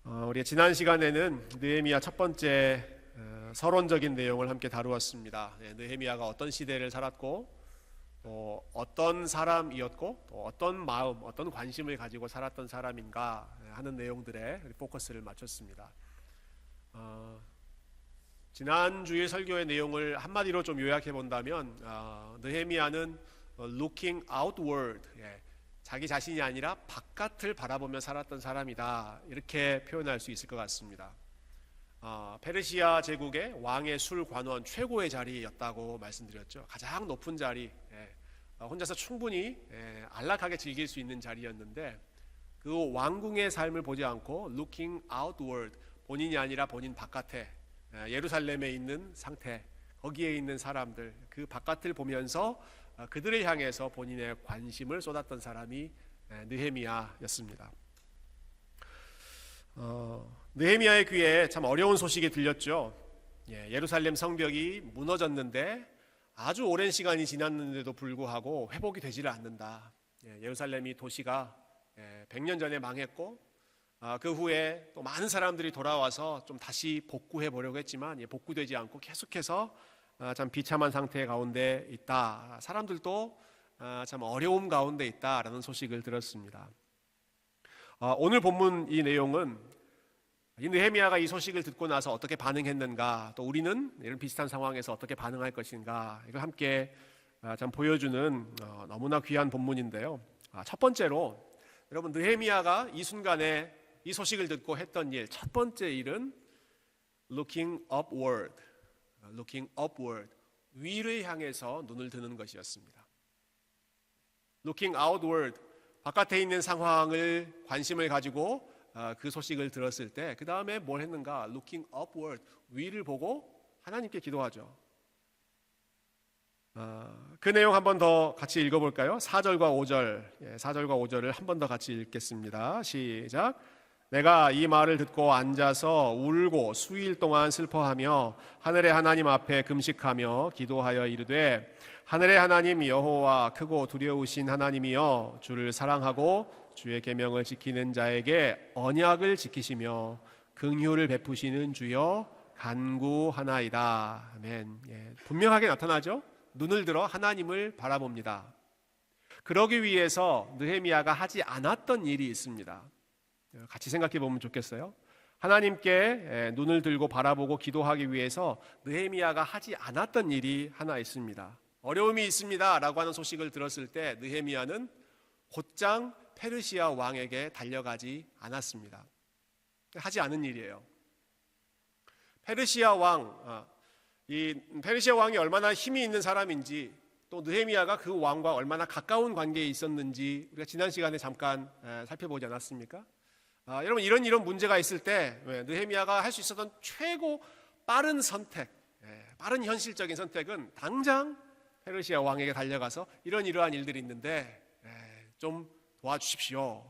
우리 지난 시간에는 느헤미야 첫 번째 서론적인 내용을 함께 다루었습니다. 느헤미야가 어떤 시대를 살았고 또 어떤 사람이었고 또 어떤 마음, 어떤 관심을 가지고 살았던 사람인가 하는 내용들에 포커스를 맞췄습니다. 지난 주일 설교의 내용을 한마디로 좀 요약해 본다면 느헤미야는 looking outward, 자기 자신이 아니라 바깥을 바라보며 살았던 사람이다, 이렇게 표현할 수 있을 것 같습니다. 페르시아 제국의 왕의 술 관원 최고의 자리였다고 말씀드렸죠. 가장 높은 자리, 혼자서 충분히 안락하게 즐길 수 있는 자리였는데 그 왕궁의 삶을 보지 않고 looking outward, 본인이 아니라 본인 바깥에 예루살렘에 있는 상태, 거기에 있는 사람들, 그 바깥을 보면서 그들을 향해서 본인의 관심을 쏟았던 사람이 느헤미야였습니다. 느헤미야의 귀에 참 어려운 소식이 들렸죠. 예루살렘 성벽이 무너졌는데 아주 오랜 시간이 지났는데도 불구하고 회복이 되지를 않는다. 예루살렘이 도시가 100년 전에 망했고 그 후에 또 많은 사람들이 돌아와서 좀 다시 복구해 보려고 했지만 복구되지 않고 계속해서 참 비참한 상태 가운데 있다. 사람들도 참 어려움 가운데 있다라는 소식을 들었습니다. 오늘 본문 이 내용은 이 느헤미야가 이 소식을 듣고 나서 어떻게 반응했는가, 또 우리는 이런 비슷한 상황에서 어떻게 반응할 것인가, 이걸 함께 참 보여주는 너무나 귀한 본문인데요. 첫 번째로 여러분, 느헤미야가 이 순간에 이 소식을 듣고 했던 일, 첫 번째 일은 looking upward, 위를 향해서 눈을 드는 것이었습니다. looking outward, 바깥에 있는 상황을 관심을 가지고 그 소식을 들었을 때 그 다음에 뭘 했는가? looking upward, 위를 보고 하나님께 기도하죠. 그 내용 한 번 더 같이 읽어볼까요? 4절과 5절, 4절과 5절을 한 번 더 같이 읽겠습니다. 시작. 내가 이 말을 듣고 앉아서 울고 수일 동안 슬퍼하며 하늘의 하나님 앞에 금식하며 기도하여 이르되, 하늘의 하나님 여호와, 크고 두려우신 하나님이여, 주를 사랑하고 주의 계명을 지키는 자에게 언약을 지키시며 긍휼을 베푸시는 주여 간구하나이다. 아멘. 분명하게 나타나죠. 눈을 들어 하나님을 바라봅니다. 그러기 위해서 느헤미야가 하지 않았던 일이 있습니다. 같이 생각해 보면 좋겠어요. 하나님께 눈을 들고 바라보고 기도하기 위해서 느헤미야가 하지 않았던 일이 하나 있습니다. 어려움이 있습니다 라고 하는 소식을 들었을 때 느헤미야는 곧장 페르시아 왕에게 달려가지 않았습니다. 하지 않은 일이에요. 페르시아 왕이 얼마나 힘이 있는 사람인지, 또 느헤미야가 그 왕과 얼마나 가까운 관계에 있었는지 우리가 지난 시간에 잠깐 살펴보지 않았습니까? 여러분, 이런 문제가 있을 때 느헤미야가 할 수 있었던 최고 빠른 선택, 빠른 현실적인 선택은 당장 페르시아 왕에게 달려가서 이러한 일들이 있는데 좀 도와주십시오.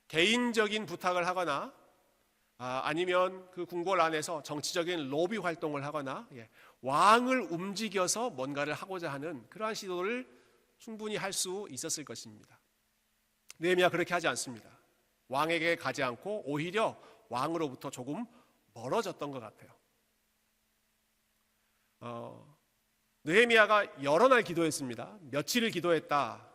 개인적인 부탁을 하거나 아니면 그 궁궐 안에서 정치적인 로비 활동을 하거나 왕을 움직여서 뭔가를 하고자 하는 그러한 시도를 충분히 할 수 있었을 것입니다. 느헤미야 그렇게 하지 않습니다. 왕에게 가지 않고 오히려 왕으로부터 조금 멀어졌던 것 같아요. 느헤미야가 여러 날 기도했습니다. 며칠을 기도했다.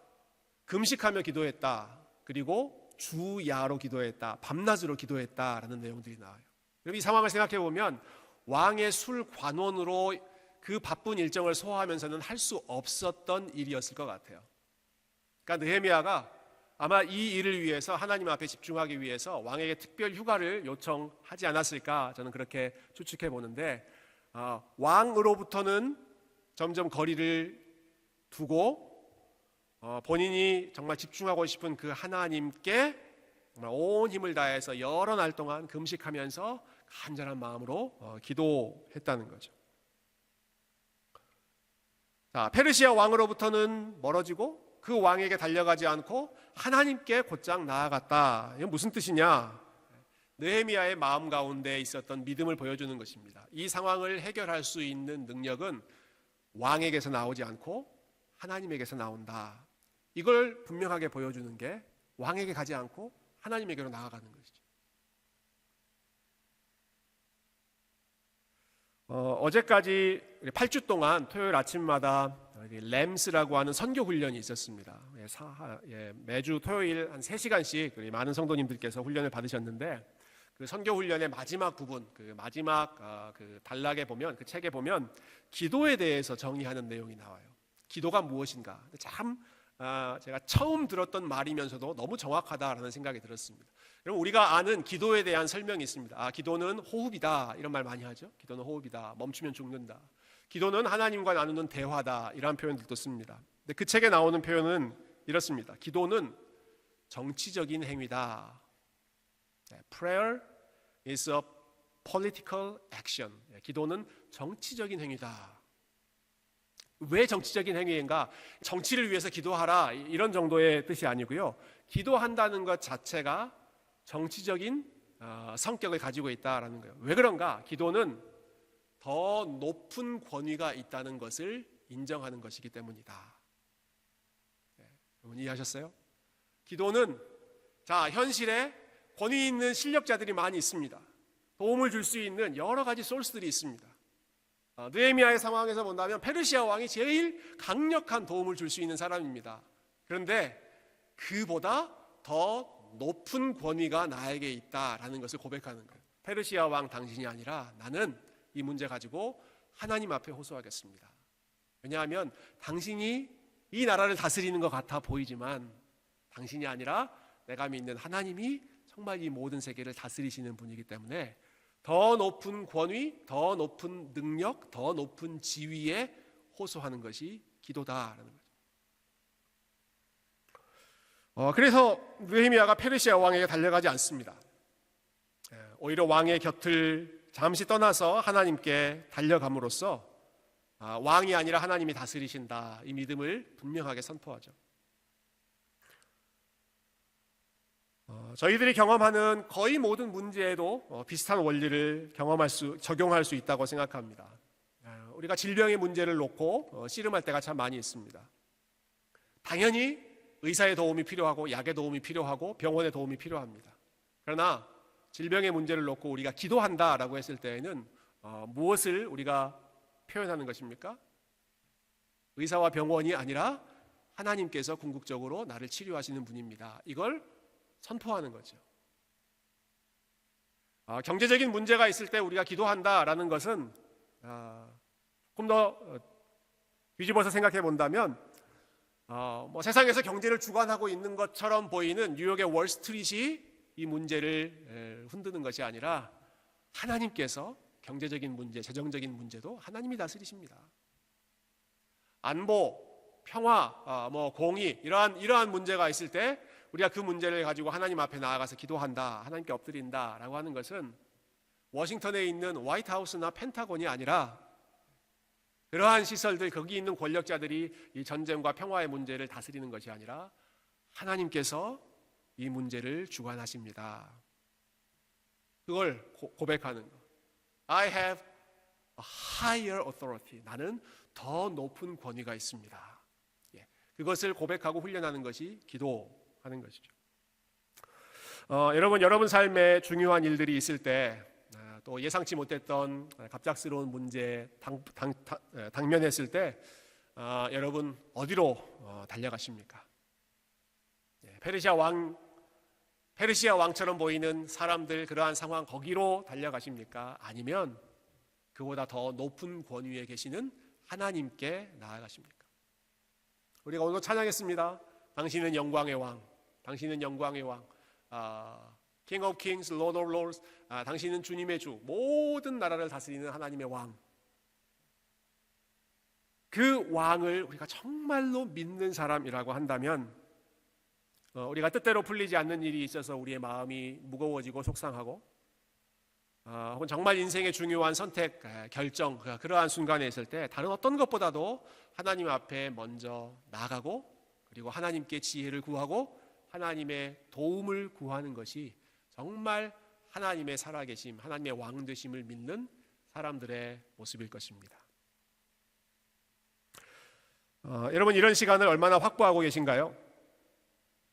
금식하며 기도했다. 그리고 주야로 기도했다. 밤낮으로 기도했다라는 내용들이 나와요. 그럼 이 상황을 생각해 보면 왕의 술 관원으로 그 바쁜 일정을 소화하면서는 할 수 없었던 일이었을 것 같아요. 그러니까 느헤미야가 아마 이 일을 위해서 하나님 앞에 집중하기 위해서 왕에게 특별 휴가를 요청하지 않았을까, 저는 그렇게 추측해 보는데 왕으로부터는 점점 거리를 두고 본인이 정말 집중하고 싶은 그 하나님께 온 힘을 다해서 여러 날 동안 금식하면서 간절한 마음으로 기도했다는 거죠. 페르시아 왕으로부터는 멀어지고 그 왕에게 달려가지 않고 하나님께 곧장 나아갔다. 이건 무슨 뜻이냐? 느헤미야의 마음 가운데 있었던 믿음을 보여주는 것입니다. 이 상황을 해결할 수 있는 능력은 왕에게서 나오지 않고 하나님에게서 나온다. 이걸 분명하게 보여주는 게 왕에게 가지 않고 하나님에게로 나아가는 것이죠. 어제까지 8주 동안 토요일 아침마다 램스라고 하는 선교 훈련이 있었습니다. 매주 토요일 한 3시간씩 많은 성도님들께서 훈련을 받으셨는데, 그 선교 훈련의 마지막 부분, 그 마지막 그 단락에 보면, 그 책에 보면 기도에 대해서 정의하는 내용이 나와요. 기도가 무엇인가? 참 제가 처음 들었던 말이면서도 너무 정확하다라는 생각이 들었습니다. 여러분, 우리가 아는 기도에 대한 설명이 있습니다. 기도는 호흡이다, 이런 말 많이 하죠. 기도는 호흡이다, 멈추면 죽는다. 기도는 하나님과 나누는 대화다, 이런 표현들도 씁니다. 근데 그 책에 나오는 표현은 이렇습니다. 기도는 정치적인 행위다. Prayer is a political action. 기도는 정치적인 행위다. 왜 정치적인 행위인가? 정치를 위해서 기도하라, 이런 정도의 뜻이 아니고요. 기도한다는 것 자체가 정치적인 성격을 가지고 있다라는 거예요. 왜 그런가? 기도는 더 높은 권위가 있다는 것을 인정하는 것이기 때문이다. 여러분 이해하셨어요? 기도는 현실에 권위 있는 실력자들이 많이 있습니다. 도움을 줄 수 있는 여러 가지 소스들이 있습니다. 느헤미야의 상황에서 본다면 페르시아 왕이 제일 강력한 도움을 줄 수 있는 사람입니다. 그런데 그보다 더 높은 권위가 나에게 있다라는 것을 고백하는 거예요. 페르시아 왕 당신이 아니라 나는 이 문제 가지고 하나님 앞에 호소하겠습니다. 왜냐하면 당신이 이 나라를 다스리는 것 같아 보이지만 당신이 아니라 내가 믿는 하나님이 정말 이 모든 세계를 다스리시는 분이기 때문에 더 높은 권위, 더 높은 능력, 더 높은 지위에 호소하는 것이 기도다라는 거죠. 그래서 느헤미야가 페르시아 왕에게 달려가지 않습니다. 오히려 왕의 곁을 잠시 떠나서 하나님께 달려감으로써 왕이 아니라 하나님이 다스리신다, 이 믿음을 분명하게 선포하죠. 저희들이 경험하는 거의 모든 문제에도 비슷한 원리를 적용할 수 있다고 생각합니다. 우리가 질병의 문제를 놓고 씨름할 때가 참 많이 있습니다. 당연히 의사의 도움이 필요하고 약의 도움이 필요하고 병원의 도움이 필요합니다. 그러나 질병의 문제를 놓고 우리가 기도한다라고 했을 때에는 무엇을 우리가 표현하는 것입니까? 의사와 병원이 아니라 하나님께서 궁극적으로 나를 치료하시는 분입니다. 이걸 선포하는 거죠. 경제적인 문제가 있을 때 우리가 기도한다라는 것은 조금 더 뒤집어서 생각해 본다면 세상에서 경제를 주관하고 있는 것처럼 보이는 뉴욕의 월스트리트이 이 문제를 흔드는 것이 아니라 하나님께서 경제적인 문제, 재정적인 문제도 하나님이 다스리십니다. 안보, 평화, 공의 이러한 문제가 있을 때 우리가 그 문제를 가지고 하나님 앞에 나아가서 기도한다, 하나님께 엎드린다라고 하는 것은 워싱턴에 있는 화이트하우스나 펜타곤이 아니라 그러한 시설들, 거기 있는 권력자들이 이 전쟁과 평화의 문제를 다스리는 것이 아니라 하나님께서 이 문제를 주관하십니다. 그걸 고백하는 것. I have a higher authority. 나는 더 높은 권위가 있습니다. 그것을 고백하고 훈련하는 것이 기도하는 것이죠. 여러분 삶에 중요한 일들이 있을 때 또 예상치 못했던 갑작스러운 문제 당면했을 때 여러분 어디로 달려가십니까? 페르시아 왕처럼 보이는 사람들, 그러한 상황 거기로 달려가십니까? 아니면 그보다 더 높은 권위에 계시는 하나님께 나아가십니까? 우리가 오늘 찬양했습니다. 당신은 영광의 왕, 당신은 영광의 왕, King of Kings, Lord of Lords, 당신은 주님의 주, 모든 나라를 다스리는 하나님의 왕. 그 왕을 우리가 정말로 믿는 사람이라고 한다면 우리가 뜻대로 풀리지 않는 일이 있어서 우리의 마음이 무거워지고 속상하고 혹은 정말 인생의 중요한 선택, 결정, 그러한 순간에 있을 때 다른 어떤 것보다도 하나님 앞에 먼저 나가고 그리고 하나님께 지혜를 구하고 하나님의 도움을 구하는 것이 정말 하나님의 살아계심, 하나님의 왕되심을 믿는 사람들의 모습일 것입니다. 여러분 이런 시간을 얼마나 확보하고 계신가요?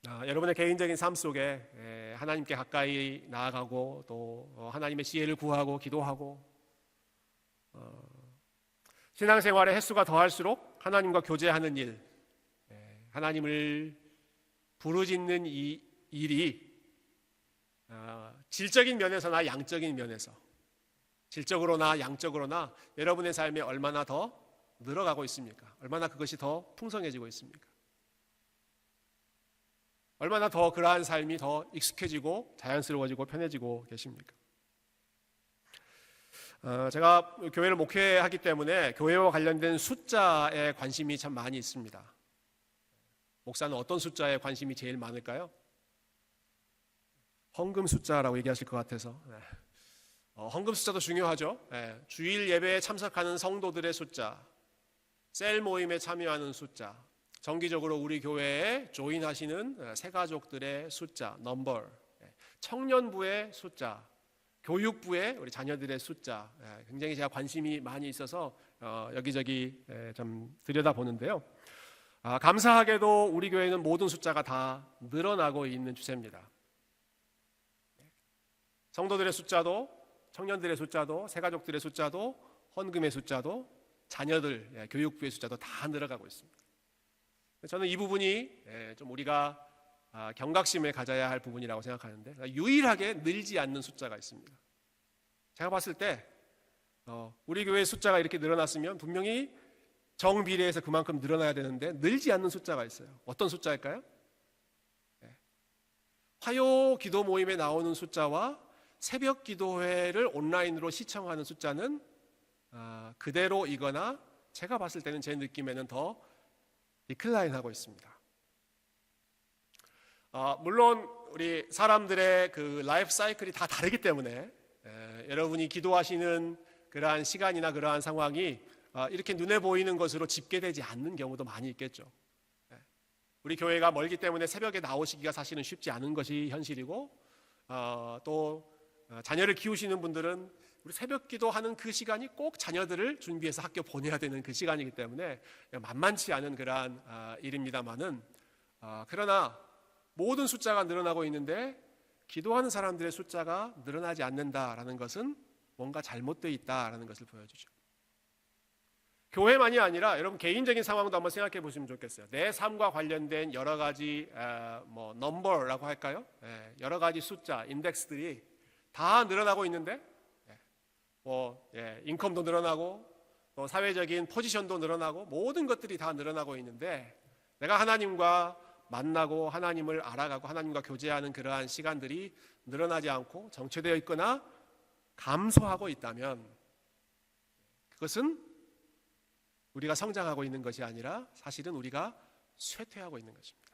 여러분의 개인적인 삶 속에 하나님께 가까이 나아가고 또 하나님의 지혜를 구하고 기도하고 신앙생활의 횟수가 더할수록 하나님과 교제하는 일, 하나님을 부르짖는 이 일이 질적인 면에서나 양적인 면에서, 질적으로나 양적으로나 여러분의 삶에 얼마나 더 늘어가고 있습니까? 얼마나 그것이 더 풍성해지고 있습니까? 얼마나 더 그러한 삶이 더 익숙해지고 자연스러워지고 편해지고 계십니까? 제가 교회를 목회하기 때문에 교회와 관련된 숫자에 관심이 참 많이 있습니다. 목사는 어떤 숫자에 관심이 제일 많을까요? 헌금 숫자라고 얘기하실 것 같아서. 헌금 숫자도 중요하죠. 주일 예배에 참석하는 성도들의 숫자, 셀 모임에 참여하는 숫자, 정기적으로 우리 교회에 조인하시는 새가족들의 숫자, 넘버, 청년부의 숫자, 교육부의 우리 자녀들의 숫자, 굉장히 제가 관심이 많이 있어서 여기저기 좀 들여다보는데요. 감사하게도 우리 교회는 모든 숫자가 다 늘어나고 있는 추세입니다. 성도들의 숫자도, 청년들의 숫자도, 새가족들의 숫자도, 헌금의 숫자도, 자녀들, 교육부의 숫자도 다 늘어가고 있습니다. 저는 이 부분이 좀 우리가 경각심을 가져야 할 부분이라고 생각하는데, 유일하게 늘지 않는 숫자가 있습니다. 제가 봤을 때 우리 교회의 숫자가 이렇게 늘어났으면 분명히 정비례해서 그만큼 늘어나야 되는데 늘지 않는 숫자가 있어요. 어떤 숫자일까요? 화요 기도 모임에 나오는 숫자와 새벽 기도회를 온라인으로 시청하는 숫자는 그대로이거나 제가 봤을 때는 제 느낌에는 더 디클라인하고 있습니다. 물론 우리 사람들의 그 라이프 사이클이 다 다르기 때문에 여러분이 기도하시는 그러한 시간이나 그러한 상황이 이렇게 눈에 보이는 것으로 집계되지 않는 경우도 많이 있겠죠. 우리 교회가 멀기 때문에 새벽에 나오시기가 사실은 쉽지 않은 것이 현실이고, 또 자녀를 키우시는 분들은 우리 새벽 기도하는 그 시간이 꼭 자녀들을 준비해서 학교 보내야 되는 그 시간이기 때문에 만만치 않은 그러한 일입니다만은, 그러나 모든 숫자가 늘어나고 있는데 기도하는 사람들의 숫자가 늘어나지 않는다라는 것은 뭔가 잘못되어 있다라는 것을 보여주죠. 교회만이 아니라 여러분 개인적인 상황도 한번 생각해 보시면 좋겠어요. 내 삶과 관련된 여러 가지 넘버라고 할까요? 여러 가지 숫자, 인덱스들이 다 늘어나고 있는데, 인컴도 늘어나고 또 사회적인 포지션도 늘어나고 모든 것들이 다 늘어나고 있는데, 내가 하나님과 만나고 하나님을 알아가고 하나님과 교제하는 그러한 시간들이 늘어나지 않고 정체되어 있거나 감소하고 있다면, 그것은 우리가 성장하고 있는 것이 아니라 사실은 우리가 쇠퇴하고 있는 것입니다.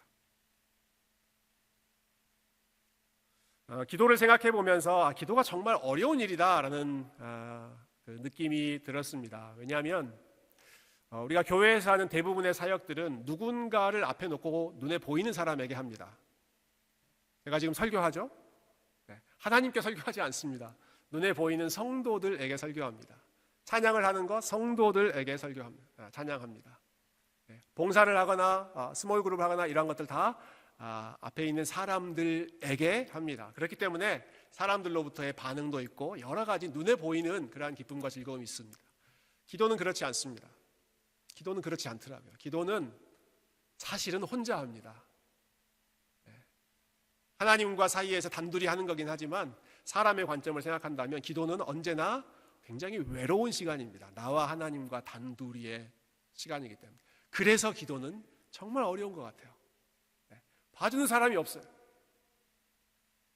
기도를 생각해 보면서 기도가 정말 어려운 일이다라는 그 느낌이 들었습니다. 왜냐하면 우리가 교회에서 하는 대부분의 사역들은 누군가를 앞에 놓고 눈에 보이는 사람에게 합니다. 제가 지금 설교하죠? 하나님께 설교하지 않습니다. 눈에 보이는 성도들에게 설교합니다. 찬양을 하는 것 성도들에게 설교합니다. 찬양합니다. 봉사를 하거나 스몰 그룹을 하거나 이런 것들 다 앞에 있는 사람들에게 합니다. 그렇기 때문에 사람들로부터의 반응도 있고 여러 가지 눈에 보이는 그러한 기쁨과 즐거움이 있습니다. 기도는 그렇지 않습니다. 기도는 그렇지 않더라고요. 기도는 사실은 혼자 합니다. 하나님과 사이에서 단둘이 하는 거긴 하지만 사람의 관점을 생각한다면 기도는 언제나 굉장히 외로운 시간입니다. 나와 하나님과 단둘이의 시간이기 때문에. 그래서 기도는 정말 어려운 것 같아요. 봐주는 사람이 없어요.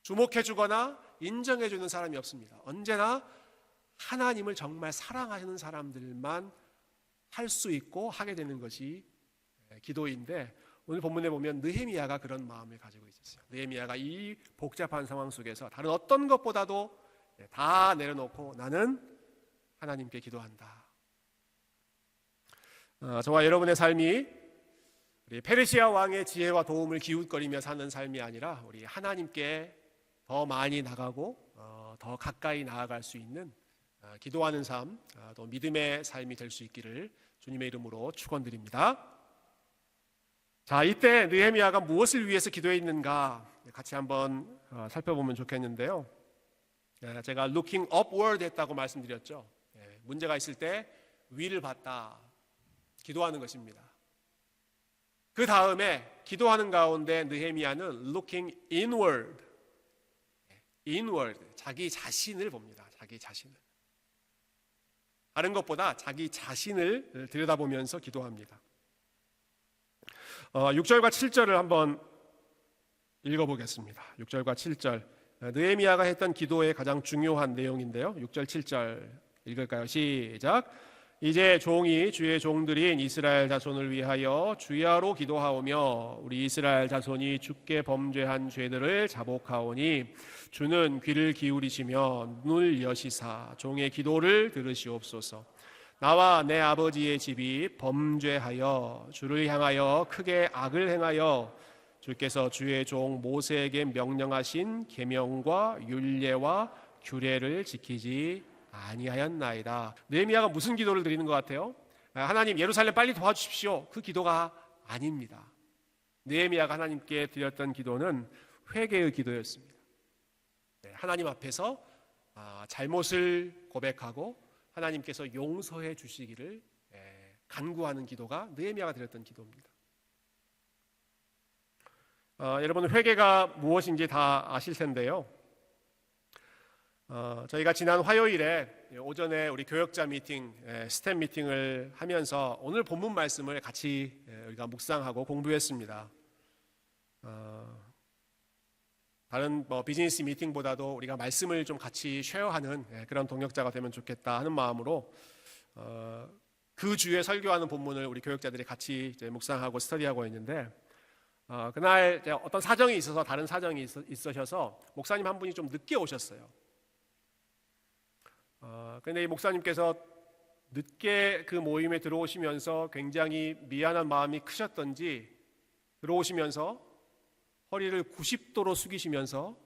주목해주거나 인정해주는 사람이 없습니다. 언제나 하나님을 정말 사랑하시는 사람들만 할 수 있고 하게 되는 것이 기도인데, 오늘 본문에 보면 느헤미야가 그런 마음을 가지고 있었어요. 느헤미야가 이 복잡한 상황 속에서 다른 어떤 것보다도 다 내려놓고 나는 하나님께 기도한다. 저와 여러분의 삶이 우리 페르시아 왕의 지혜와 도움을 기웃거리며 사는 삶이 아니라 우리 하나님께 더 많이 나가고 더 가까이 나아갈 수 있는 기도하는 삶, 또 믿음의 삶이 될 수 있기를 주님의 이름으로 축원드립니다. 자, 이때 느헤미야가 무엇을 위해서 기도했는가 같이 한번 살펴보면 좋겠는데요. 제가 looking upward 했다고 말씀드렸죠. 문제가 있을 때 위를 봤다. 기도하는 것입니다. 그 다음에 기도하는 가운데 느헤미야는 looking inward, 자기 자신을 봅니다. 자기 자신을. 다른 것보다 자기 자신을 들여다보면서 기도합니다. 6절과 7절을 한번 읽어보겠습니다. 6절과 7절. 느헤미야가 했던 기도의 가장 중요한 내용인데요. 6절, 7절 읽을까요? 시작. 이제 종이 주의 종들인 이스라엘 자손을 위하여 주야로 기도하오며 우리 이스라엘 자손이 주께 범죄한 죄들을 자복하오니 주는 귀를 기울이시며 눈을 여시사 종의 기도를 들으시옵소서. 나와 내 아버지의 집이 범죄하여 주를 향하여 크게 악을 행하여 주께서 주의 종 모세에게 명령하신 계명과 율례와 규례를 지키지 아니하였나이다. 느헤미야가 무슨 기도를 드리는 것 같아요? 하나님, 예루살렘 빨리 도와주십시오. 그 기도가 아닙니다. 느헤미야가 하나님께 드렸던 기도는 회개의 기도였습니다. 하나님 앞에서 잘못을 고백하고 하나님께서 용서해 주시기를 간구하는 기도가 느헤미야가 드렸던 기도입니다. 여러분, 회개가 무엇인지 다 아실 텐데요. 저희가 지난 화요일에 오전에 우리 교역자 미팅, 스텝 미팅을 하면서 오늘 본문 말씀을 같이 우리가 묵상하고 공부했습니다. 다른 비즈니스 미팅보다도 우리가 말씀을 좀 같이 쉐어하는 그런 동역자가 되면 좋겠다 하는 마음으로 그 주에 설교하는 본문을 우리 교역자들이 같이 이제 묵상하고 스터디하고 있는데 그날 어떤 사정이 있어서 다른 사정이 있으셔서 목사님 한 분이 좀 늦게 오셨어요. 그런데 이 목사님께서 늦게 그 모임에 들어오시면서 굉장히 미안한 마음이 크셨던지 들어오시면서 허리를 90도로 숙이시면서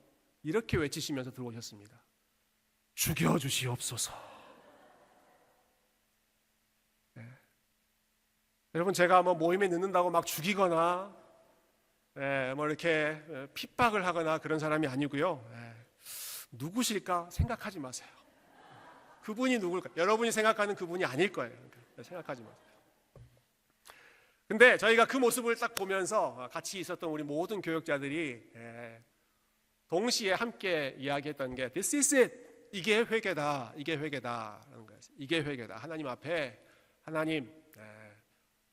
이렇게 외치시면서 들어오셨습니다. 죽여주시옵소서. 네. 여러분, 제가 모임에 늦는다고 막 죽이거나 뭐 이렇게 핍박을 하거나 그런 사람이 아니고요. 누구실까 생각하지 마세요. 그분이 누굴까? 여러분이 생각하는 그분이 아닐 거예요. 그러니까 생각하지 마세요. 근데 저희가 그 모습을 딱 보면서 같이 있었던 우리 모든 교역자들이 동시에 함께 이야기했던 게 This is it. 이게 회개다. 이게 회개다라는 거예요. 이게 회개다. 하나님 앞에 하나님,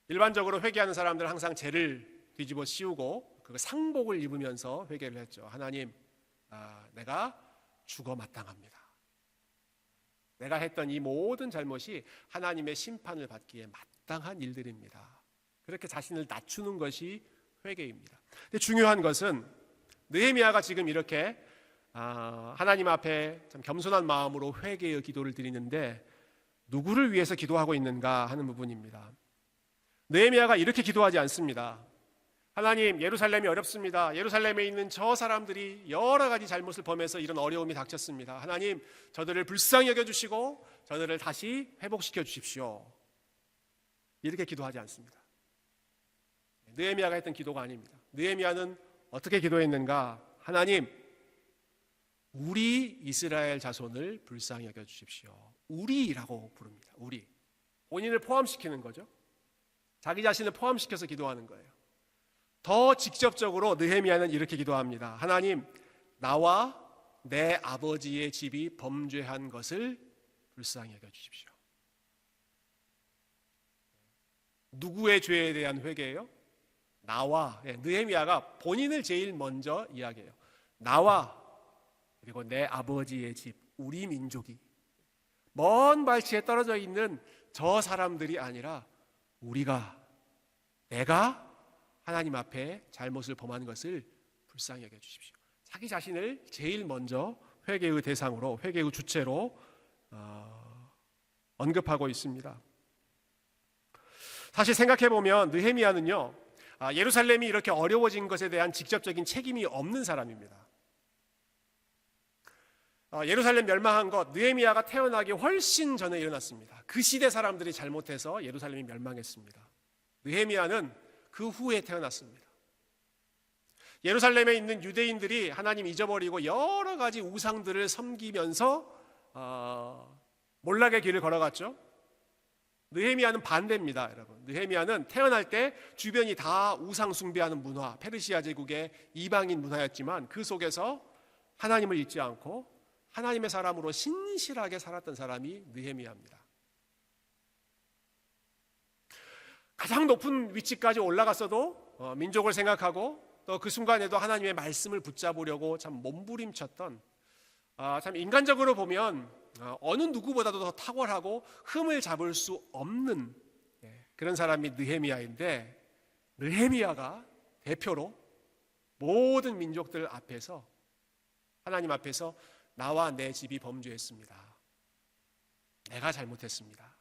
일반적으로 회개하는 사람들은 항상 죄를 뒤집어 씌우고 그 상복을 입으면서 회개를 했죠. 하나님, 내가 죽어 마땅합니다. 내가 했던 이 모든 잘못이 하나님의 심판을 받기에 마땅한 일들입니다. 그렇게 자신을 낮추는 것이 회개입니다. 근데 중요한 것은 느헤미야가 지금 이렇게 하나님 앞에 참 겸손한 마음으로 회개의 기도를 드리는데 누구를 위해서 기도하고 있는가 하는 부분입니다. 느헤미야가 이렇게 기도하지 않습니다. 하나님, 예루살렘이 어렵습니다. 예루살렘에 있는 저 사람들이 여러 가지 잘못을 범해서 이런 어려움이 닥쳤습니다. 하나님, 저들을 불쌍히 여겨주시고 저들을 다시 회복시켜 주십시오. 이렇게 기도하지 않습니다. 느헤미야가 했던 기도가 아닙니다. 느헤미야는 어떻게 기도했는가? 하나님, 우리 이스라엘 자손을 불쌍히 여겨주십시오. 우리라고 부릅니다. 우리. 본인을 포함시키는 거죠. 자기 자신을 포함시켜서 기도하는 거예요. 더 직접적으로 느헤미야는 이렇게 기도합니다. 하나님, 나와 내 아버지의 집이 범죄한 것을 불쌍히 여겨주십시오. 누구의 죄에 대한 회개예요? 나와. 느헤미야가 본인을 제일 먼저 이야기해요. 나와 그리고 내 아버지의 집, 우리 민족이 먼 발치에 떨어져 있는 저 사람들이 아니라 내가 하나님 앞에 잘못을 범한 것을 불쌍히 여겨주십시오. 자기 자신을 제일 먼저 회개의 대상으로, 회개의 주체로 언급하고 있습니다. 사실 생각해보면 느헤미야는요, 예루살렘이 이렇게 어려워진 것에 대한 직접적인 책임이 없는 사람입니다. 예루살렘 멸망한 것, 느헤미야가 태어나기 훨씬 전에 일어났습니다. 그 시대 사람들이 잘못해서 예루살렘이 멸망했습니다. 느헤미야는 그 후에 태어났습니다. 예루살렘에 있는 유대인들이 하나님 잊어버리고 여러 가지 우상들을 섬기면서 몰락의 길을 걸어갔죠. 느헤미야는 반대입니다, 여러분. 느헤미야는 태어날 때 주변이 다 우상 숭배하는 문화, 페르시아 제국의 이방인 문화였지만 그 속에서 하나님을 잊지 않고 하나님의 사람으로 신실하게 살았던 사람이 느헤미야입니다. 가장 높은 위치까지 올라갔어도 민족을 생각하고 또 그 순간에도 하나님의 말씀을 붙잡으려고 참 몸부림쳤던, 참 인간적으로 보면 어느 누구보다도 더 탁월하고 흠을 잡을 수 없는 그런 사람이 느헤미야인데, 느헤미야가 대표로 모든 민족들 앞에서, 하나님 앞에서 나와 내 집이 범죄했습니다. 내가 잘못했습니다.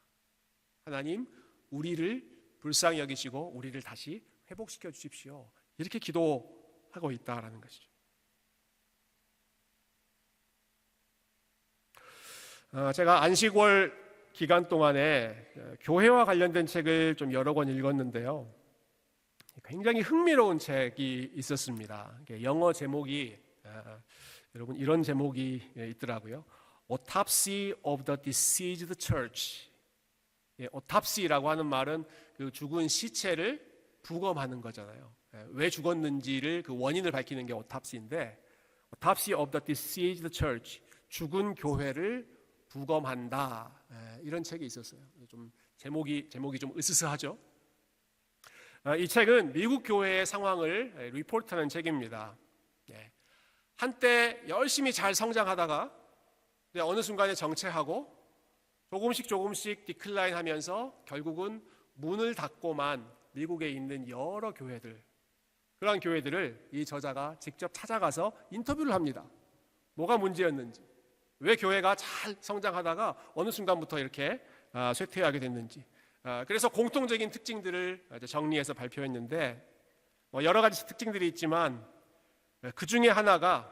하나님, 우리를 불쌍히 여기시고 우리를 다시 회복시켜 주십시오. 이렇게 기도하고 있다라는 것이죠. 제가 안식월 기간 동안에 교회와 관련된 책을 좀 여러 권 읽었는데요, 굉장히 흥미로운 책이 있었습니다. 영어 제목이 여러분 이런 제목이 있더라고요. Autopsy of the Deceased Church. autopsy라고 하는 말은 그 죽은 시체를 부검하는 거잖아요. 왜 죽었는지를 그 원인을 밝히는 게 autopsy인데, Autopsy of the Deceased Church, 죽은 교회를 부검한다, 이런 책이 있었어요. 좀 제목이 좀 으스스하죠. 이 책은 미국 교회의 상황을 리포트하는 책입니다. 한때 열심히 잘 성장하다가 어느 순간에 정체하고 조금씩 디클라인하면서 결국은 문을 닫고만 미국에 있는 여러 교회들, 그러한 교회들을 이 저자가 직접 찾아가서 인터뷰를 합니다. 뭐가 문제였는지, 왜 교회가 잘 성장하다가 어느 순간부터 이렇게 쇠퇴하게 됐는지, 그래서 공통적인 특징들을 정리해서 발표했는데, 여러 가지 특징들이 있지만 그 중에 하나가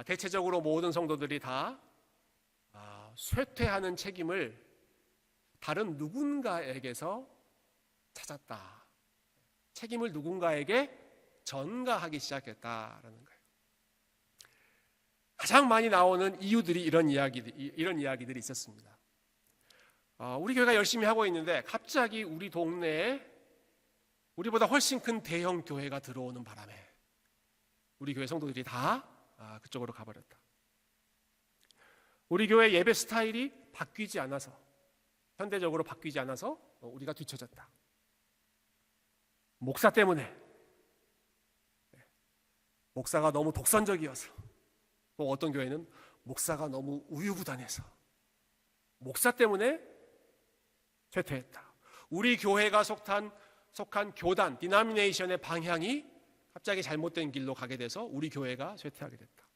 대체적으로 모든 성도들이 다 쇠퇴하는 책임을 다른 누군가에게서 찾았다. 책임을 누군가에게 전가하기 시작했다라는 거예요. 가장 많이 나오는 이유들이 이런 이야기들이 있었습니다. 우리 교회가 열심히 하고 있는데 갑자기 우리 동네에 우리보다 훨씬 큰 대형 교회가 들어오는 바람에 우리 교회 성도들이 다 그쪽으로 가버렸다. 우리 교회 예배 스타일이 바뀌지 않아서, 현대적으로 바뀌지 않아서 우리가 뒤처졌다. 목사 때문에, 목사가 너무 독선적이어서, 또 어떤 교회는 목사가 너무 우유부단해서, 목사 때문에 쇠퇴했다. 우리 교회가 속한 교단, 디나미네이션의 방향이 갑자기 잘못된 길로 가게 돼서 우리 교회가 쇠퇴하게 됐다.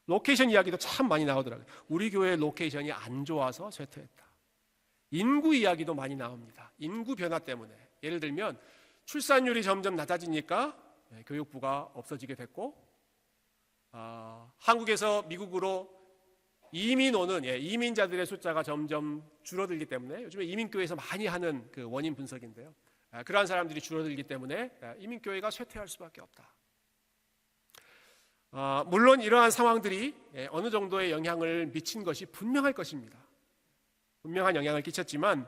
로케이션 이야기도 참 많이 나오더라고요. 우리 교회의 로케이션이 안 좋아서 쇠퇴했다. 인구 이야기도 많이 나옵니다. 인구 변화 때문에. 예를 들면 출산율이 점점 낮아지니까 교육부가 없어지게 됐고, 한국에서 미국으로 이민 오는 이민자들의 숫자가 점점 줄어들기 때문에, 요즘에 이민교회에서 많이 하는 그 원인 분석인데요, 그러한 사람들이 줄어들기 때문에 이민교회가 쇠퇴할 수밖에 없다. 물론 이러한 상황들이 어느 정도의 영향을 미친 것이 분명할 것입니다. 분명한 영향을 끼쳤지만,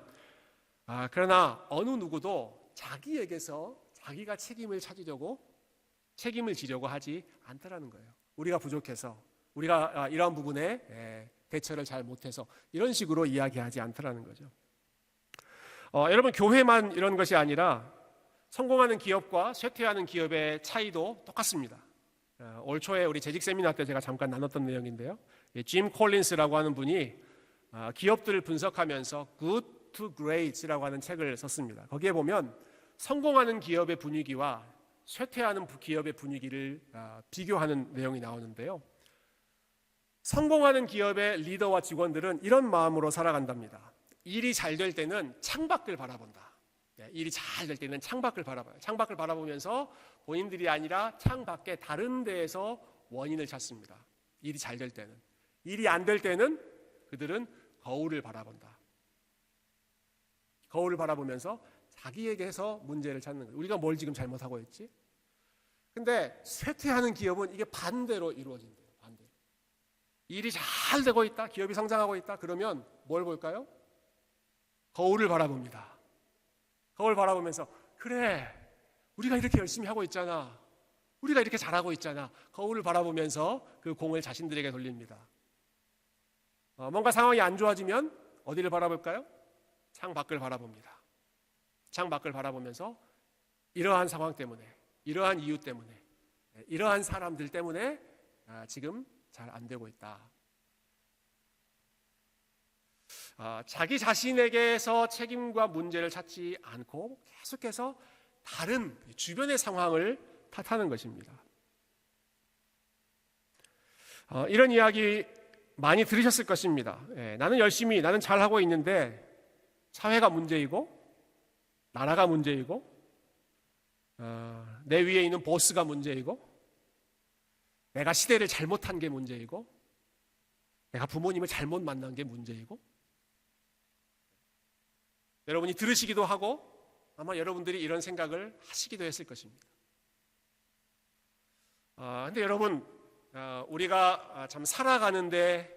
그러나 어느 누구도 자기에게서 자기가 책임을 지려고 하지 않더라는 거예요. 우리가 부족해서, 우리가 이러한 부분에 대처를 잘 못해서, 이런 식으로 이야기하지 않더라는 거죠. 여러분, 교회만 이런 것이 아니라 성공하는 기업과 쇠퇴하는 기업의 차이도 똑같습니다. 올 초에 우리 재직 세미나 때 제가 잠깐 나눴던 내용인데요, 짐 콜린스라고 하는 분이 기업들을 분석하면서 Good to Great라고 하는 책을 썼습니다. 거기에 보면 성공하는 기업의 분위기와 쇠퇴하는 기업의 분위기를 비교하는 내용이 나오는데요, 성공하는 기업의 리더와 직원들은 이런 마음으로 살아간답니다. 일이 잘 될 때는 창밖을 바라본다. 일이 잘 될 때는 창밖을 바라봐요. 창밖을 바라보면서 본인들이 아니라 창밖에 다른 데에서 원인을 찾습니다. 일이 잘 될 때는. 일이 안 될 때는 그들은 거울을 바라본다. 거울을 바라보면서 자기에게서 문제를 찾는 거예요. 우리가 뭘 지금 잘못하고 있지? 근데 쇠퇴하는 기업은 이게 반대로 이루어진대요. 반대로. 일이 잘 되고 있다, 기업이 성장하고 있다, 그러면 뭘 볼까요? 거울을 바라봅니다. 거울 바라보면서 그래, 우리가 이렇게 열심히 하고 있잖아, 우리가 이렇게 잘하고 있잖아. 거울을 바라보면서 그 공을 자신들에게 돌립니다. 뭔가 상황이 안 좋아지면 어디를 바라볼까요? 창 밖을 바라봅니다. 창 밖을 바라보면서 이러한 상황 때문에, 이러한 이유 때문에, 이러한 사람들 때문에 지금 잘 안 되고 있다. 자기 자신에게서 책임과 문제를 찾지 않고 계속해서 다른 주변의 상황을 탓하는 것입니다. 이런 이야기 많이 들으셨을 것입니다. 나는 열심히, 나는 잘하고 있는데 사회가 문제이고 나라가 문제이고 내 위에 있는 보스가 문제이고 내가 시대를 잘못한 게 문제이고 내가 부모님을 잘못 만난 게 문제이고, 여러분이 들으시기도 하고 아마 여러분들이 이런 생각을 하시기도 했을 것입니다. 근데 여러분, 우리가 참 살아가는데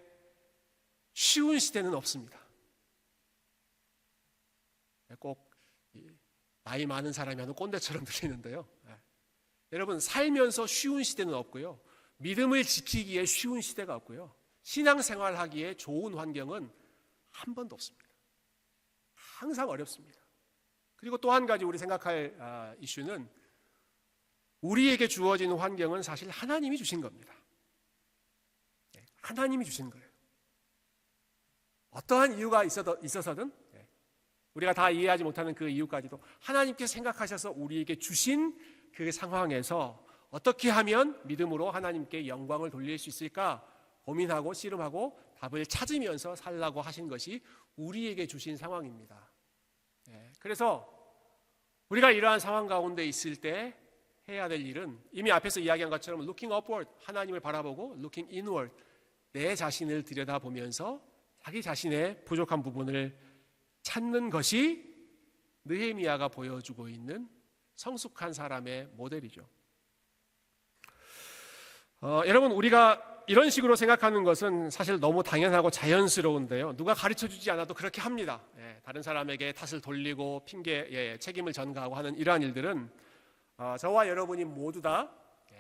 쉬운 시대는 없습니다. 꼭 나이 많은 사람이 하는 꼰대처럼 들리는데요. 여러분, 살면서 쉬운 시대는 없고요. 믿음을 지키기에 쉬운 시대가 없고요. 신앙생활하기에 좋은 환경은 한 번도 없습니다. 항상 어렵습니다. 그리고 또 한 가지 우리 생각할 이슈는 우리에게 주어지는 환경은 사실 하나님이 주신 겁니다. 하나님이 주신 거예요. 어떠한 이유가 있어서든 우리가 다 이해하지 못하는 그 이유까지도 하나님께서 생각하셔서 우리에게 주신 그 상황에서 어떻게 하면 믿음으로 하나님께 영광을 돌릴 수 있을까 고민하고 씨름하고 답을 찾으면서 살라고 하신 것이 우리에게 주신 상황입니다. 그래서 우리가 이러한 상황 가운데 있을 때 해야 될 일은 이미 앞에서 이야기한 것처럼 looking upward, 하나님을 바라보고 looking inward, 내 자신을 들여다보면서 자기 자신의 부족한 부분을 찾는 것이 느헤미야가 보여주고 있는 성숙한 사람의 모델이죠. 여러분, 우리가 이런 식으로 생각하는 것은 사실 너무 당연하고 자연스러운데요. 누가 가르쳐주지 않아도 그렇게 합니다. 다른 사람에게 탓을 돌리고 핑계, 책임을 전가하고 하는 이러한 일들은 저와 여러분이 모두 다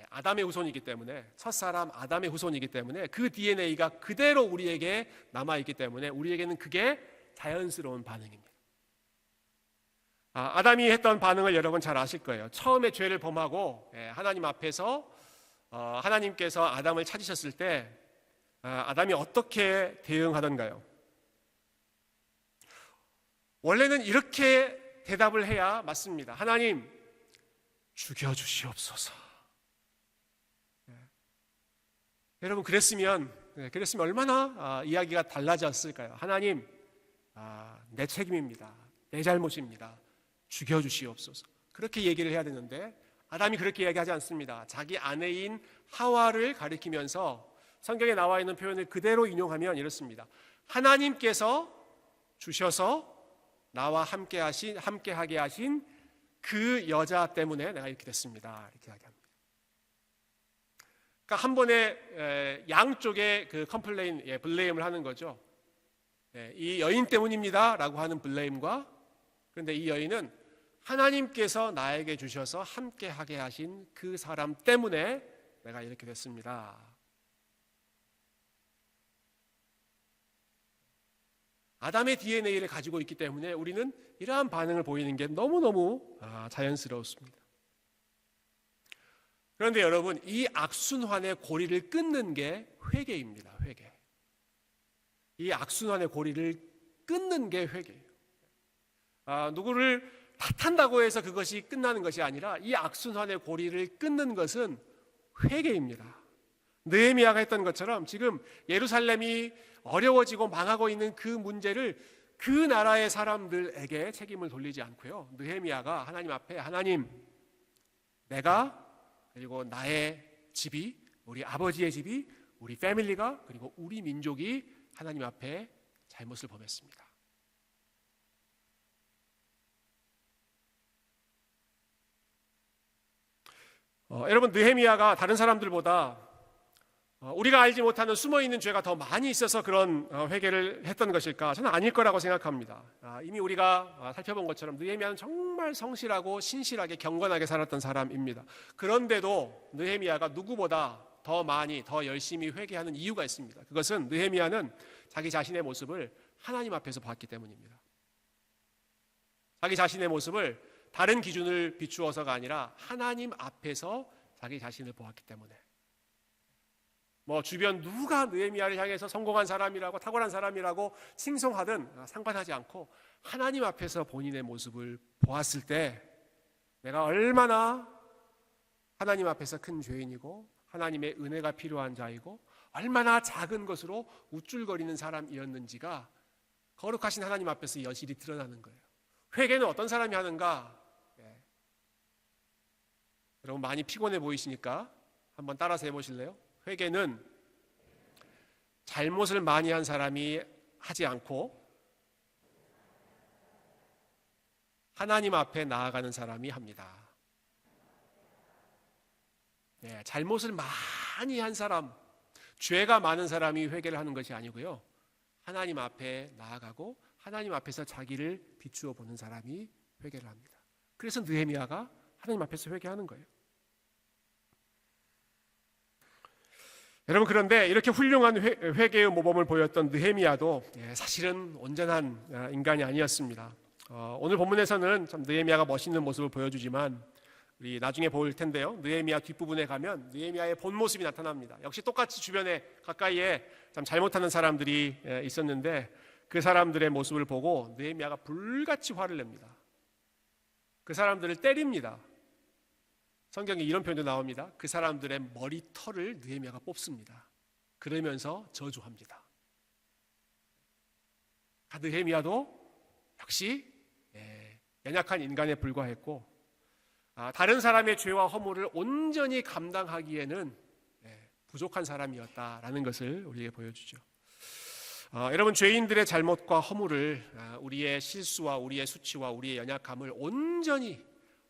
아담의 후손이기 때문에, 첫사람 아담의 후손이기 때문에 그 DNA가 그대로 우리에게 남아있기 때문에 우리에게는 그게 자연스러운 반응입니다. 아담이 했던 반응을 여러분 잘 아실 거예요. 처음에 죄를 범하고 하나님 앞에서 하나님께서 아담을 찾으셨을 때 아담이 어떻게 대응하던가요? 원래는 이렇게 대답을 해야 맞습니다. 하나님, 죽여주시옵소서. 여러분, 그랬으면 얼마나 이야기가 달라졌을까요? 하나님, 내 책임입니다. 내 잘못입니다. 죽여주시옵소서. 그렇게 얘기를 해야 되는데 아담이 그렇게 이야기하지 않습니다. 자기 아내인 하와를 가리키면서 성경에 나와 있는 표현을 그대로 인용하면 이렇습니다. 하나님께서 주셔서 나와 함께하게 하신 그 여자 때문에 내가 이렇게 됐습니다. 이렇게 이야기합니다. 그러니까 한 번에 양쪽에 그 컴플레인, 블레임을 하는 거죠. 이 여인 때문입니다 라고 하는 블레임과, 그런데 이 여인은 하나님께서 나에게 주셔서 함께하게 하신 그 사람 때문에 내가 이렇게 됐습니다. 아담의 DNA를 가지고 있기 때문에 우리는 이러한 반응을 보이는 게 너무너무 자연스러웠습니다. 그런데 여러분, 이 악순환의 고리를 끊는 게 회개입니다. 회개. 이 악순환의 고리를 끊는 게 회개예요. 누구를 탓한다고 해서 그것이 끝나는 것이 아니라 이 악순환의 고리를 끊는 것은 회개입니다. 느헤미야가 했던 것처럼 지금 예루살렘이 어려워지고 망하고 있는 그 문제를 그 나라의 사람들에게 책임을 돌리지 않고요. 느헤미야가 하나님 앞에, 하나님, 내가 그리고 나의 집이, 우리 아버지의 집이, 우리 패밀리가, 그리고 우리 민족이 하나님 앞에 잘못을 범했습니다. 여러분, 느헤미야가 다른 사람들보다 우리가 알지 못하는 숨어있는 죄가 더 많이 있어서 그런 회개를 했던 것일까? 저는 아닐 거라고 생각합니다. 이미 우리가 살펴본 것처럼 느헤미야는 정말 성실하고 신실하게 경건하게 살았던 사람입니다. 그런데도 느헤미야가 누구보다 더 많이 더 열심히 회개하는 이유가 있습니다. 그것은 느헤미야는 자기 자신의 모습을 하나님 앞에서 봤기 때문입니다. 자기 자신의 모습을 다른 기준을 비추어서가 아니라 하나님 앞에서 자기 자신을 보았기 때문에, 주변 누가 느헤미야를 향해서 성공한 사람이라고 탁월한 사람이라고 칭송하든 상관하지 않고 하나님 앞에서 본인의 모습을 보았을 때 내가 얼마나 하나님 앞에서 큰 죄인이고 하나님의 은혜가 필요한 자이고 얼마나 작은 것으로 우쭐거리는 사람이었는지가 거룩하신 하나님 앞에서 여실히 드러나는 거예요. 회개는 어떤 사람이 하는가? 여러분 많이 피곤해 보이시니까 한번 따라서 해보실래요? 회개는 잘못을 많이 한 사람이 하지 않고 하나님 앞에 나아가는 사람이 합니다. 잘못을 많이 한 사람, 죄가 많은 사람이 회개를 하는 것이 아니고요, 하나님 앞에 나아가고 하나님 앞에서 자기를 비추어 보는 사람이 회개를 합니다. 그래서 느헤미야가 하나님 앞에서 회개하는 거예요. 여러분, 그런데 이렇게 훌륭한 회개의 모범을 보였던 느헤미야도 사실은 온전한 인간이 아니었습니다. 오늘 본문에서는 참 느헤미야가 멋있는 모습을 보여주지만 우리 나중에 볼 텐데요, 느헤미야 뒷부분에 가면 느헤미야의 본 모습이 나타납니다. 역시 똑같이 주변에 가까이에 참 잘못하는 사람들이 있었는데 그 사람들의 모습을 보고 느헤미야가 불같이 화를 냅니다. 그 사람들을 때립니다. 성경에 이런 표현도 나옵니다. 그 사람들의 머리털을 느헤미야가 뽑습니다. 그러면서 저주합니다. 느헤미야도 역시 연약한 인간에 불과했고 다른 사람의 죄와 허물을 온전히 감당하기에는 부족한 사람이었다라는 것을 우리에게 보여주죠. 여러분, 죄인들의 잘못과 허물을, 우리의 실수와 우리의 수치와 우리의 연약함을 온전히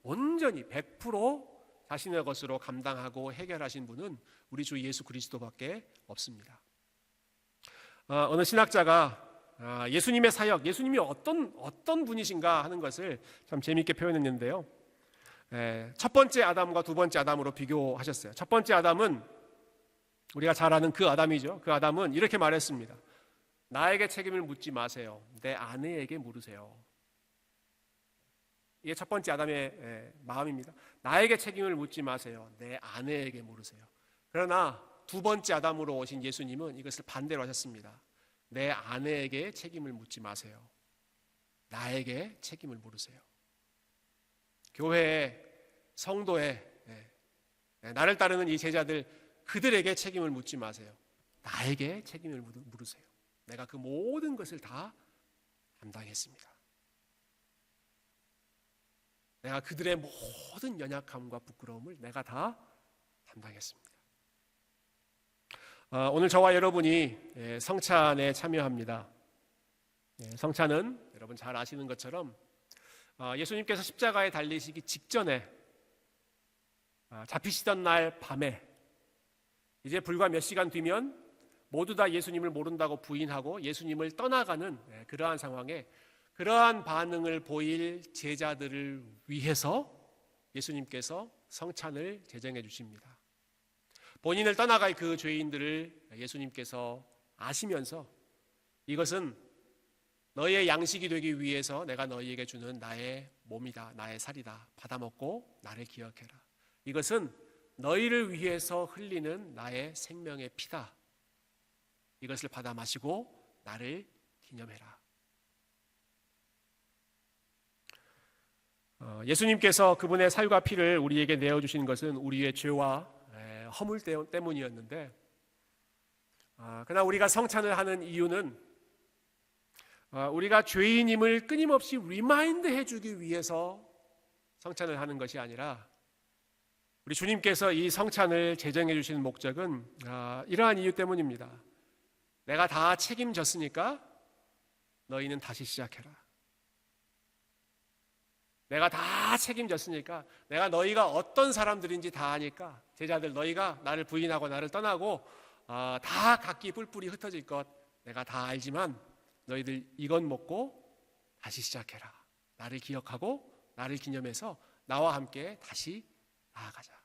100% 자신의 것으로 감당하고 해결하신 분은 우리 주 예수 그리스도밖에 없습니다. 어느 신학자가 예수님의 사역, 예수님이 어떤 분이신가 하는 것을 참 재미있게 표현했는데요, 첫 번째 아담과 두 번째 아담으로 비교하셨어요. 첫 번째 아담은 우리가 잘 아는 그 아담이죠. 그 아담은 이렇게 말했습니다. 나에게 책임을 묻지 마세요. 내 아내에게 물으세요. 이게 첫 번째 아담의 마음입니다. 나에게 책임을 묻지 마세요. 내 아내에게 물으세요. 그러나 두 번째 아담으로 오신 예수님은 이것을 반대로 하셨습니다. 내 아내에게 책임을 묻지 마세요. 나에게 책임을 물으세요. 교회에, 성도에, 나를 따르는 이 제자들, 그들에게 책임을 묻지 마세요. 나에게 책임을 물으세요. 내가 그 모든 것을 다 담당했습니다. 내가 그들의 모든 연약함과 부끄러움을 내가 다 담당했습니다. 오늘 저와 여러분이 성찬에 참여합니다. 성찬은 여러분 잘 아시는 것처럼 예수님께서 십자가에 달리시기 직전에 잡히시던 날 밤에 이제 불과 몇 시간 뒤면 모두 다 예수님을 모른다고 부인하고 예수님을 떠나가는 그러한 상황에 그러한 반응을 보일 제자들을 위해서 예수님께서 성찬을 제정해 주십니다. 본인을 떠나갈 그 죄인들을 예수님께서 아시면서 이것은 너희의 양식이 되기 위해서 내가 너희에게 주는 나의 몸이다, 나의 살이다. 받아먹고 나를 기억해라. 이것은 너희를 위해서 흘리는 나의 생명의 피다. 이것을 받아 마시고 나를 기념해라. 예수님께서 그분의 살과 피를 우리에게 내어주신 것은 우리의 죄와 허물 때문이었는데, 그러나 우리가 성찬을 하는 이유는 우리가 죄인임을 끊임없이 리마인드 해주기 위해서 성찬을 하는 것이 아니라 우리 주님께서 이 성찬을 제정해 주시는 목적은 이러한 이유 때문입니다. 내가 다 책임졌으니까 너희는 다시 시작해라. 내가 다 책임졌으니까, 내가 너희가 어떤 사람들인지 다 아니까, 제자들 너희가 나를 부인하고 나를 떠나고 다 각기 뿔뿔이 흩어질 것 내가 다 알지만 너희들 이것 먹고 다시 시작해라. 나를 기억하고 나를 기념해서 나와 함께 다시 나아가자.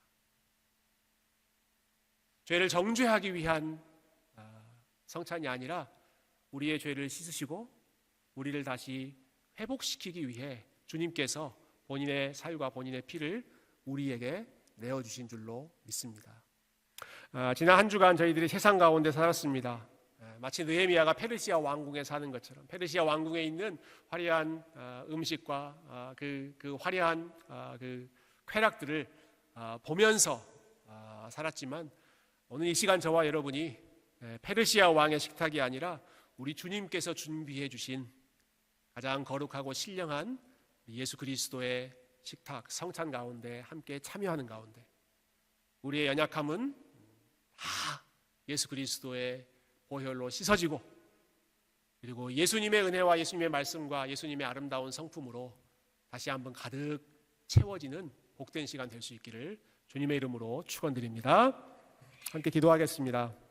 죄를 정죄하기 위한 성찬이 아니라 우리의 죄를 씻으시고 우리를 다시 회복시키기 위해 주님께서 본인의 살과 본인의 피를 우리에게 내어주신 줄로 믿습니다. 지난 한 주간 저희들이 세상 가운데 살았습니다. 마치 느헤미야가 페르시아 왕궁에 사는 것처럼 페르시아 왕궁에 있는 화려한 음식과 그 화려한 그 쾌락들을 보면서 살았지만 오늘 이 시간 저와 여러분이 페르시아 왕의 식탁이 아니라 우리 주님께서 준비해 주신 가장 거룩하고 신령한 예수 그리스도의 식탁 성찬 가운데 함께 참여하는 가운데 우리의 연약함은 다 예수 그리스도의 보혈로 씻어지고 그리고 예수님의 은혜와 예수님의 말씀과 예수님의 아름다운 성품으로 다시 한번 가득 채워지는 복된 시간 될 수 있기를 주님의 이름으로 축원드립니다. 함께 기도하겠습니다.